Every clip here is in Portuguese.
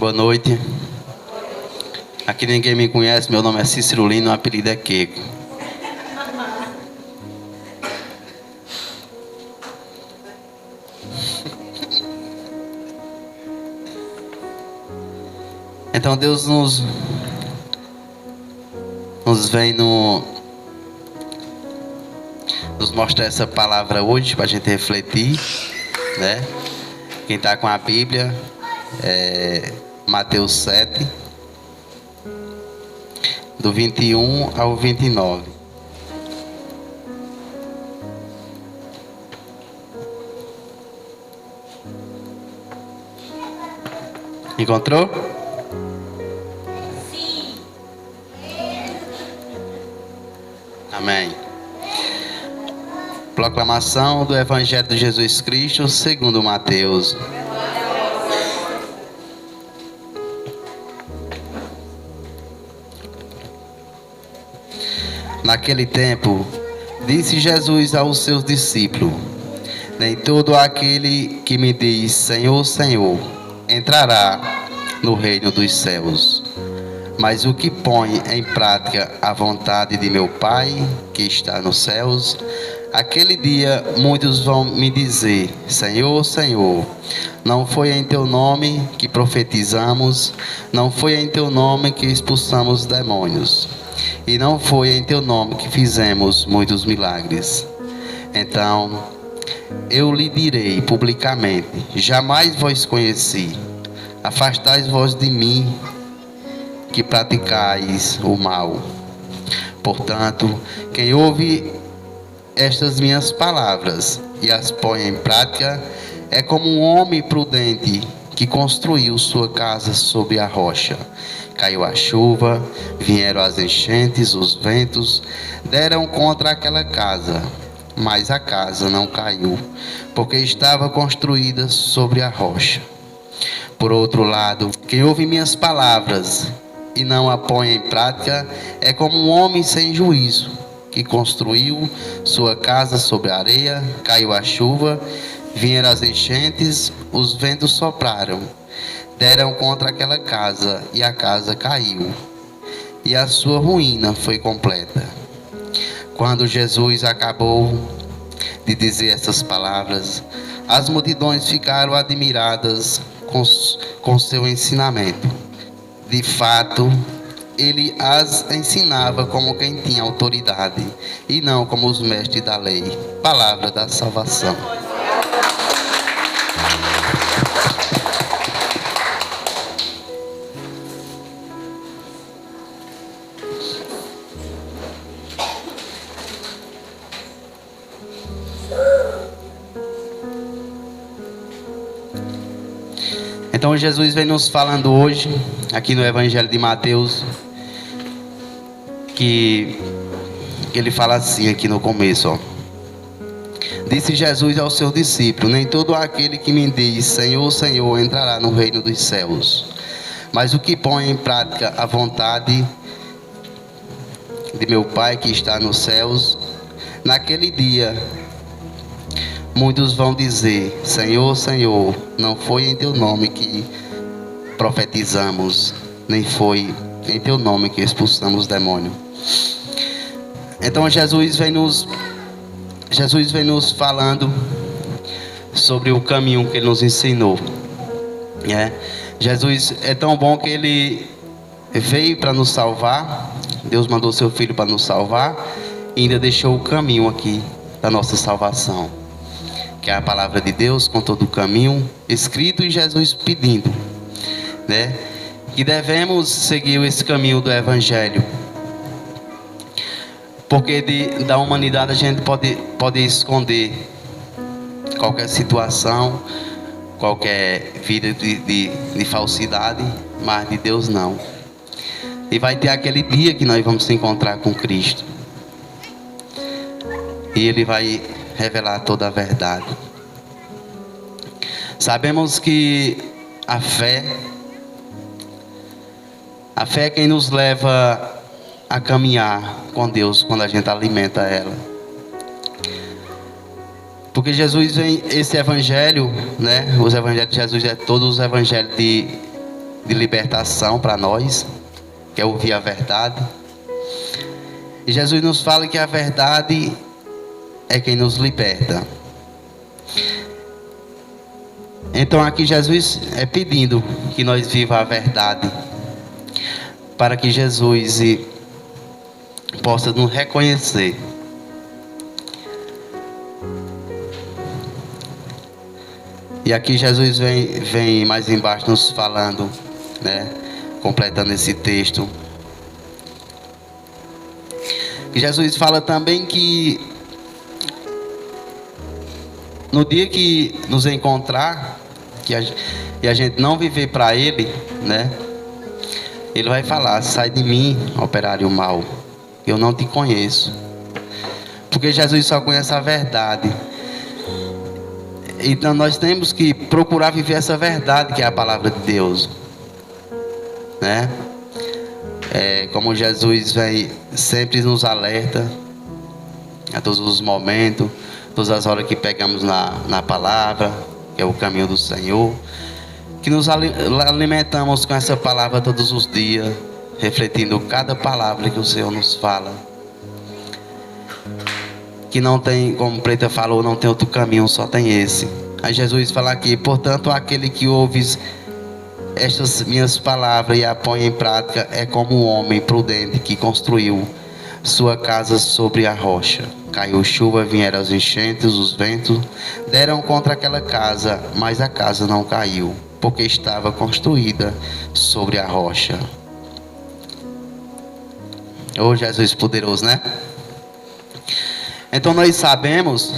Boa noite. Aqui ninguém me conhece, meu nome é Cícero Lino, o apelido é Queco. Então Deus nos vem nos mostrar essa palavra hoje para a gente refletir, né? Quem está com a Bíblia, Mateus 7, do 21 ao 29. Encontrou? Sim. Amém. Proclamação do Evangelho de Jesus Cristo segundo Mateus. Naquele tempo, disse Jesus aos seus discípulos: nem todo aquele que me diz Senhor, Senhor, entrará no reino dos céus, mas o que põe em prática a vontade de meu Pai que está nos céus. Aquele dia muitos vão me dizer: Senhor, Senhor, não foi em teu nome que profetizamos, não foi em teu nome que expulsamos demônios, e não foi em teu nome que fizemos muitos milagres. Então eu lhe direi publicamente: jamais vos conheci. Afastai-vos de mim, que praticais o mal. Portanto, quem ouve estas minhas palavras e as põe em prática é como um homem prudente que construiu sua casa sobre a rocha. Caiu a chuva, vieram as enchentes, os ventos deram contra aquela casa, mas a casa não caiu, porque estava construída sobre a rocha. Por outro lado, quem ouve minhas palavras e não a põe em prática é como um homem sem juízo que construiu sua casa sobre a areia. Caiu a chuva, vieram as enchentes, os ventos sopraram, deram contra aquela casa e a casa caiu, e a sua ruína foi completa. Quando Jesus acabou de dizer essas palavras, as multidões ficaram admiradas com seu ensinamento. De fato, ele as ensinava como quem tinha autoridade, e não como os mestres da lei. Palavra da salvação. Então Jesus vem nos falando hoje, aqui no Evangelho de Mateus, que ele fala assim aqui no começo, ó. Disse Jesus aos seus discípulos: nem todo aquele que me diz Senhor, Senhor, entrará no reino dos céus, mas o que põe em prática a vontade de meu Pai que está nos céus. Naquele dia muitos vão dizer: Senhor, Senhor, não foi em teu nome que profetizamos, nem foi em teu nome que expulsamos demônio. Então Jesus vem nos falando sobre o caminho que ele nos ensinou. Jesus é tão bom que ele veio para nos salvar. Deus mandou seu Filho para nos salvar e ainda deixou o caminho aqui da nossa salvação, que é a palavra de Deus com todo o caminho escrito, e Jesus pedindo, né, que devemos seguir esse caminho do Evangelho, porque da humanidade a gente pode esconder qualquer situação, qualquer vida de falsidade, mas de Deus não. E vai ter aquele dia que nós vamos se encontrar com Cristo, e Ele vai revelar toda a verdade. Sabemos que a fé é quem nos leva a caminhar com Deus quando a gente alimenta ela. Porque Jesus vem, esse evangelho, né? Os evangelhos de Jesus é todos os evangelhos de libertação para nós, que é ouvir a verdade. E Jesus nos fala que a verdade é quem nos liberta. Então aqui Jesus é pedindo que nós viva a verdade, para que Jesus possa nos reconhecer. E aqui Jesus vem mais embaixo nos falando, né, completando esse texto. E Jesus fala também que no dia que nos encontrar, e a gente não viver para Ele, né, Ele vai falar: sai de mim, operário mau, eu não te conheço. Porque Jesus só conhece a verdade. Então nós temos que procurar viver essa verdade, que é a palavra de Deus, né? Como Jesus vem sempre nos alerta a todos os momentos, todas as horas que pegamos na palavra, que é o caminho do Senhor, que nos alimentamos com essa palavra todos os dias, refletindo cada palavra que o Senhor nos fala. Que não tem, como Preta falou, não tem outro caminho, só tem esse. Aí Jesus fala aqui: portanto, aquele que ouve estas minhas palavras e a põe em prática é como um homem prudente que construiu sua casa sobre a rocha. Caiu chuva, vieram as enchentes, os ventos deram contra aquela casa, mas a casa não caiu, porque estava construída sobre a rocha. Oh, Jesus poderoso, né? Então nós sabemos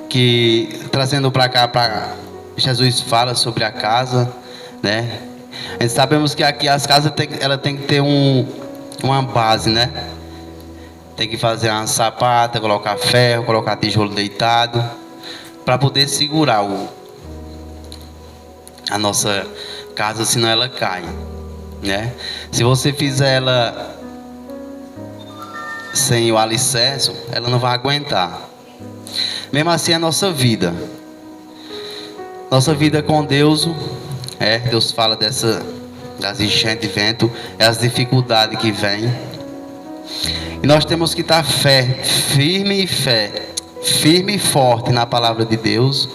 que, trazendo para cá, Jesus fala sobre a casa, né? Nós sabemos que aqui as casas ela tem que ter uma base, né? Tem que fazer uma sapata, colocar ferro, colocar tijolo deitado, para poder segurar a nossa casa, senão ela cai, né? Se você fizer ela sem o alicerce, ela não vai aguentar. Mesmo assim, a nossa vida com Deus, Deus fala das enchentes de vento, as dificuldades que vêm, e nós temos que estar firme e forte na palavra de Deus,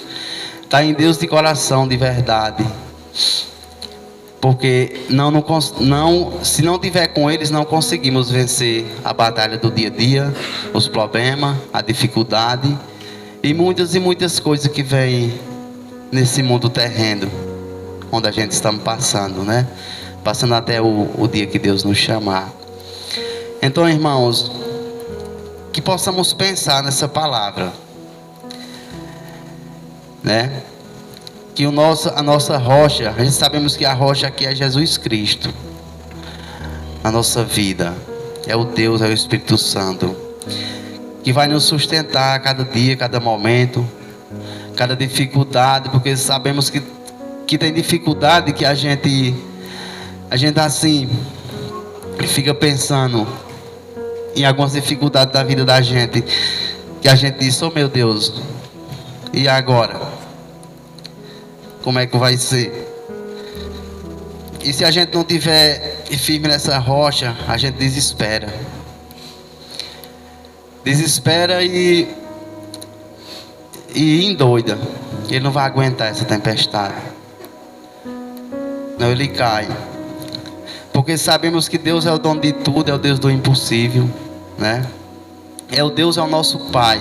estar em Deus de coração, de verdade. Porque se não tiver com eles, não conseguimos vencer a batalha do dia a dia, os problemas, a dificuldade e muitas coisas que vêm nesse mundo terreno, onde a gente está passando, né? Passando até o dia que Deus nos chamar. Então, irmãos, que possamos pensar nessa palavra, né? Que a nossa rocha, a gente sabemos que a rocha aqui é Jesus Cristo. A nossa vida é o Deus, é o Espírito Santo, que vai nos sustentar a cada dia, cada momento, cada dificuldade, porque sabemos que tem dificuldade que a gente assim fica pensando em algumas dificuldades da vida da gente, que a gente diz: oh meu Deus, e agora? Como é que vai ser? E se a gente não tiver firme nessa rocha, a gente desespera. Desespera e endoida. Ele não vai aguentar essa tempestade. Não, ele cai. Porque sabemos que Deus é o dono de tudo, é o Deus do impossível, né? Deus é o nosso Pai.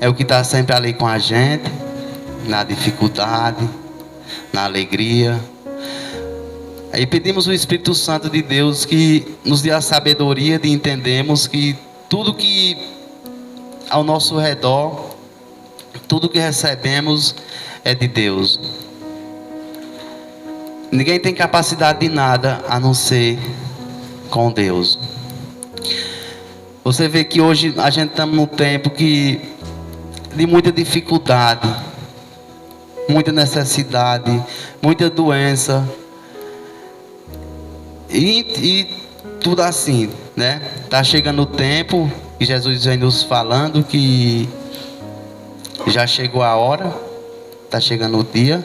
É o que está sempre ali com a gente, na dificuldade, na alegria. Aí pedimos o Espírito Santo de Deus que nos dê a sabedoria de entendermos que tudo que ao nosso redor, tudo que recebemos é de Deus. Ninguém tem capacidade de nada a não ser com Deus. Você vê que hoje a gente está num tempo de muita dificuldade, muita necessidade, muita doença e tudo assim, né? Tá chegando o tempo e Jesus vem nos falando que já chegou a hora, tá chegando o dia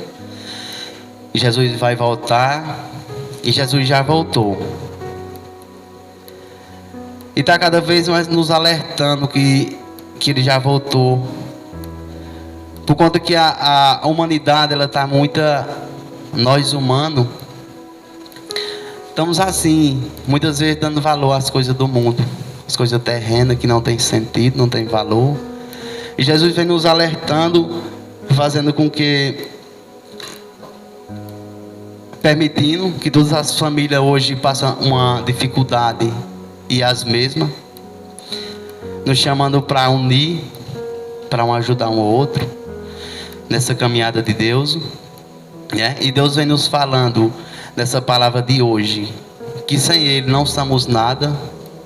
E Jesus vai voltar. E Jesus já voltou. E está cada vez mais nos alertando que Ele já voltou. Por conta que a humanidade, ela está muita... Nós humanos estamos assim, muitas vezes dando valor às coisas do mundo, as coisas terrenas que não tem sentido, não tem valor. E Jesus vem nos alertando, fazendo com que, permitindo que todas as famílias hoje passem uma dificuldade e as mesmas, nos chamando para unir, para um ajudar um ao outro nessa caminhada de Deus, né? E Deus vem nos falando nessa palavra de hoje, que sem Ele não somos nada,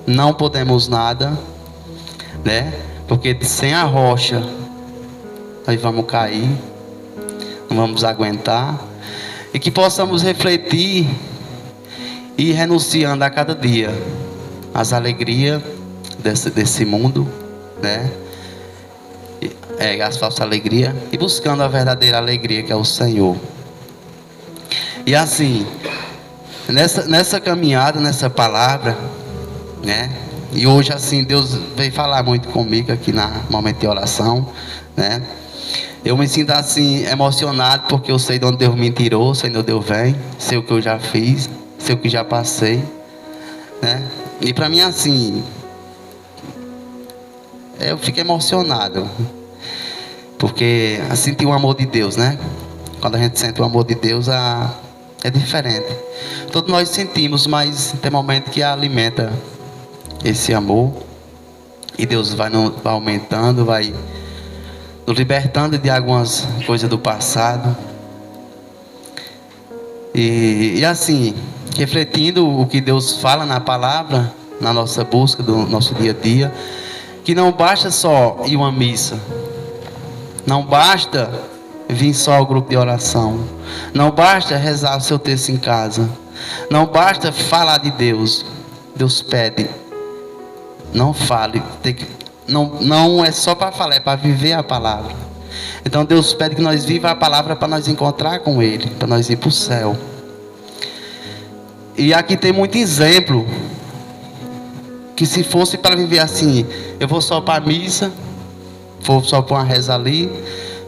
não podemos nada, né? Porque sem a rocha nós vamos cair, não vamos aguentar. E que possamos refletir e ir renunciando a cada dia as alegrias desse mundo, né? As falsas alegrias, e buscando a verdadeira alegria, que é o Senhor. E assim, nessa caminhada, nessa palavra, né? E hoje assim, Deus veio falar muito comigo aqui no momento de oração, né? Eu me sinto assim, emocionado, porque eu sei de onde Deus me tirou, sei de onde Deus vem, sei o que eu já fiz, sei o que já passei, né? E para mim assim, eu fico emocionado, porque sentir o amor de Deus, né? Quando a gente sente o amor de Deus, é diferente. Todos nós sentimos, mas tem momento que alimenta esse amor. E Deus vai aumentando, vai nos libertando de algumas coisas do passado. E assim, refletindo o que Deus fala na palavra, na nossa busca do nosso dia a dia, que não basta só ir uma missa, não basta vir só ao grupo de oração, não basta rezar o seu texto em casa, não basta falar de Deus. Deus pede, não fale, não é só para falar, é para viver a palavra. Então Deus pede que nós viva a palavra para nós encontrar com Ele, para nós ir para o céu. E aqui tem muito exemplo, que se fosse para viver assim, eu vou só para a missa, vou só para uma reza ali,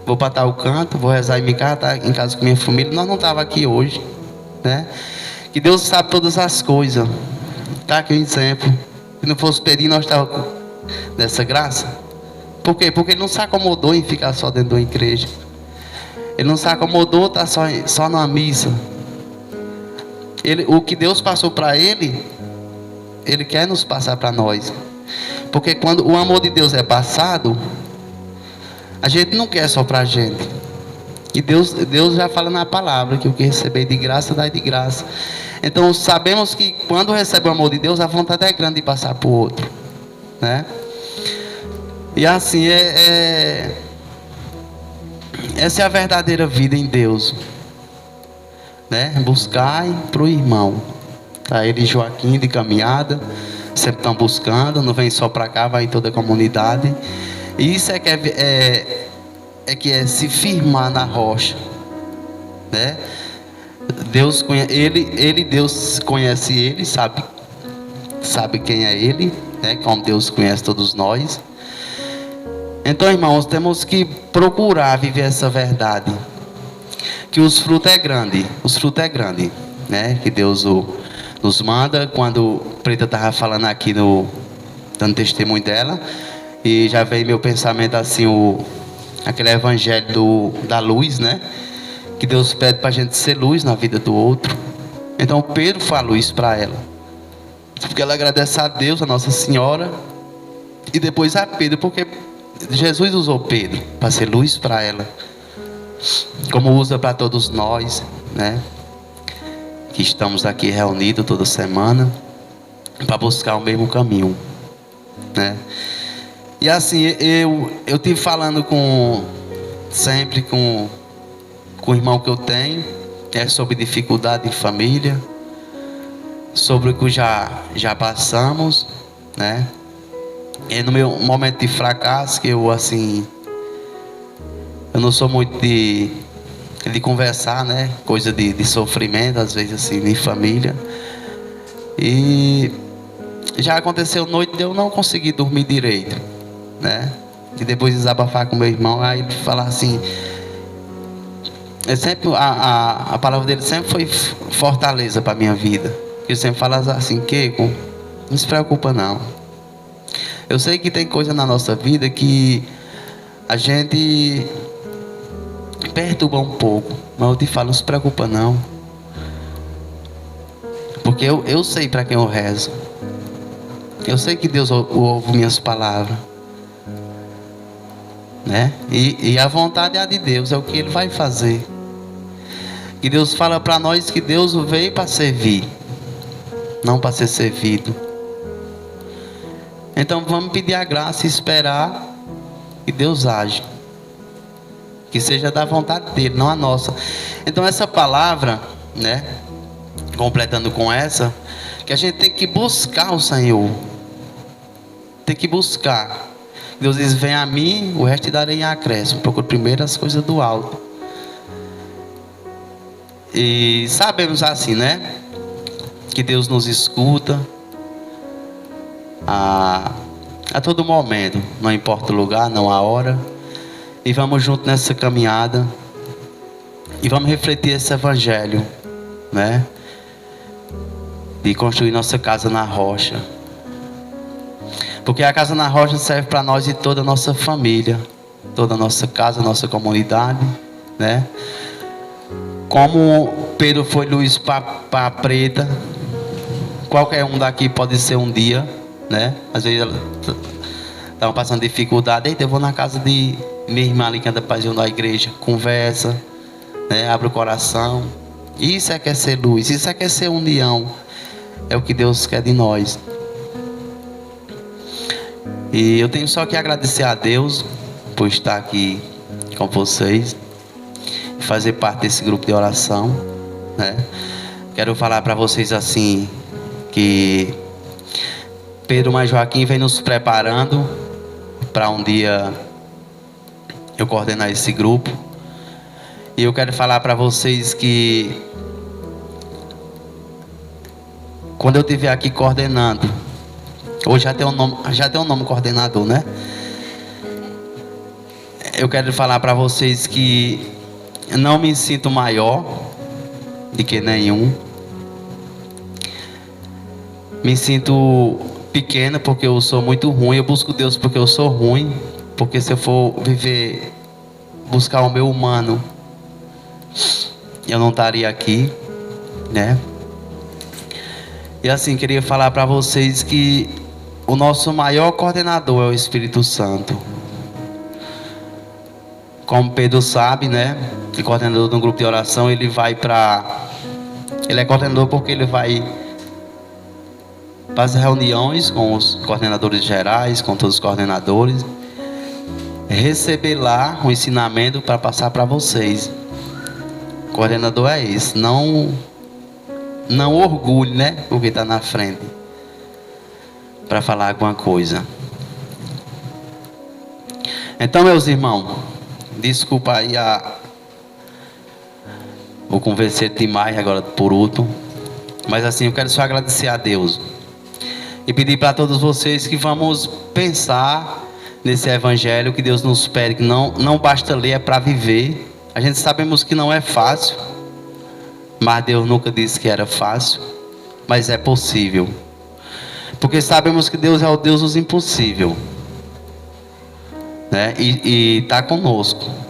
vou para tal canto, vou rezar em minha casa, tá em casa com minha família, nós não estava aqui hoje, né? Que Deus sabe todas as coisas. Tá aqui um exemplo. Se não fosse pedir, nós estávamos nessa graça. Por quê? Porque Ele não se acomodou em ficar só dentro da igreja. Ele não se acomodou estar só numa missa. O que Deus passou para Ele, Ele quer nos passar para nós. Porque quando o amor de Deus é passado, a gente não quer só para a gente. E Deus já fala na palavra que o que receber de graça, dá de graça. Então sabemos que quando recebe o amor de Deus, a vontade é grande de passar para o outro, né? E assim essa é a verdadeira vida em Deus, né? Buscar para o irmão. Tá? Ele e Joaquim de caminhada, sempre estão buscando, não vem só para cá, vai em toda a comunidade. E isso que é se firmar na rocha, né? Deus conhece ele, sabe quem é ele, né? Como Deus conhece todos nós. Então, irmãos, temos que procurar viver essa verdade, que os frutos é grande, né? Que Deus nos manda. Quando Preta estava falando aqui dando testemunho dela, e já veio meu pensamento assim, aquele evangelho da luz, né? Que Deus pede para a gente ser luz na vida do outro. Então Pedro falou isso para ela, porque ela agradece a Deus, a Nossa Senhora, e depois a Pedro, porque Jesus usou Pedro para ser luz para ela, como usa para todos nós, né? Que estamos aqui reunidos toda semana para buscar o mesmo caminho, né? E assim, eu tive falando sempre com o irmão que eu tenho, sobre dificuldade em família, sobre o que já passamos, né? E no meu momento de fracasso, que eu não sou muito de de conversar, né? Coisa de sofrimento, às vezes assim, em família. E já aconteceu noite de eu não conseguir dormir direito, né? E depois desabafar com meu irmão, aí ele falar assim, a palavra dele sempre foi fortaleza para minha vida. Ele sempre fala assim, Keiko, não se preocupa não. Eu sei que tem coisa na nossa vida que a gente perturba um pouco, mas eu te falo, não se preocupa não. Porque eu sei para quem eu rezo. Eu sei que Deus ouve minhas palavras, né? E a vontade é a de Deus, é o que Ele vai fazer. E Deus fala para nós que Deus veio para servir, não para ser servido. Então vamos pedir a graça e esperar que Deus age, que seja da vontade dele, não a nossa. Então essa palavra, né, completando com essa, que a gente tem que buscar o Senhor, tem que buscar. Deus diz, vem a mim, o resto te darei em acréscimo. Procure primeiro as coisas do alto. E sabemos assim, né, que Deus nos escuta a todo momento, não importa o lugar, não a hora. E vamos juntos nessa caminhada e vamos refletir esse evangelho, né, de construir nossa casa na rocha. Porque a casa na rocha serve para nós e toda a nossa família, toda a nossa casa, nossa comunidade, né? Como Pedro foi luz para a preta, qualquer um daqui pode ser um dia, né? Às vezes estavam passando dificuldade, eita, eu vou na casa de minha irmã ali que anda fazendo a igreja, conversa, né? Abre o coração. Isso é que é ser luz, isso é que é ser união. É o que Deus quer de nós. E eu tenho só que agradecer a Deus por estar aqui com vocês e fazer parte desse grupo de oração, né? Quero falar para vocês assim que Pedro mais Joaquim vem nos preparando para um dia eu coordenar esse grupo. E eu quero falar para vocês que quando eu estiver aqui coordenando, hoje já tem um nome coordenador, né? Eu quero falar para vocês que eu não me sinto maior do que nenhum. Me sinto pequeno porque eu sou muito ruim. Eu busco Deus porque eu sou ruim. Porque se eu for viver, buscar o meu humano, eu não estaria aqui, né? E assim, queria falar para vocês que o nosso maior coordenador é o Espírito Santo. Como Pedro sabe, né? Que coordenador de um grupo de oração, ele é coordenador porque ele vai para as reuniões com os coordenadores gerais, com todos os coordenadores, receber lá um ensinamento para passar para vocês. O coordenador é esse, não orgulhe, né? Porque está na frente para falar alguma coisa. Então, meus irmãos, desculpa aí vou convencer demais agora por último, mas assim, eu quero só agradecer a Deus e pedir para todos vocês que vamos pensar nesse evangelho que Deus nos pede, que não basta ler, é para viver. A gente sabemos que não é fácil, mas Deus nunca disse que era fácil, mas é possível, porque sabemos que Deus é o Deus dos impossíveis, né? E está conosco.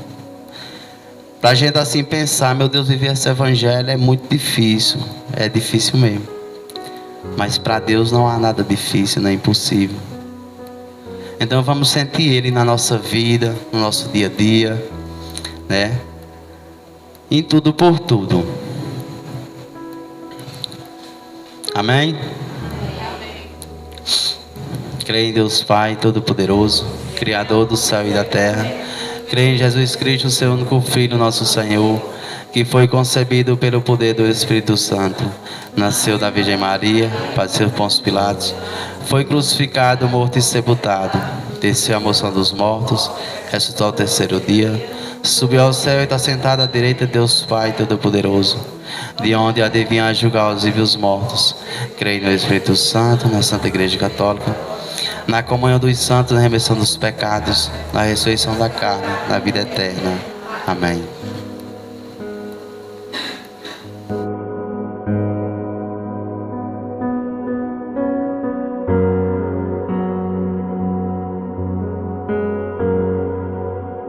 Para a gente assim pensar, meu Deus, viver esse evangelho é muito difícil, é difícil mesmo, mas para Deus não há nada difícil, nem impossível. Então vamos sentir Ele na nossa vida, no nosso dia a dia, né? Em tudo por tudo. Amém? Creio em Deus Pai Todo-Poderoso, Criador do céu e da terra. Creio em Jesus Cristo, seu único Filho, nosso Senhor, que foi concebido pelo poder do Espírito Santo, nasceu da Virgem Maria, padeceu Pôncio Pilatos, foi crucificado, morto e sepultado, desceu à mansão dos mortos, ressuscitou ao terceiro dia, subiu ao céu e está sentado à direita de Deus Pai Todo-Poderoso, de onde há de vir a julgar os vivos e os mortos. Creio no Espírito Santo, na Santa Igreja Católica, na comunhão dos santos, na remissão dos pecados, na ressurreição da carne, na vida eterna. Amém.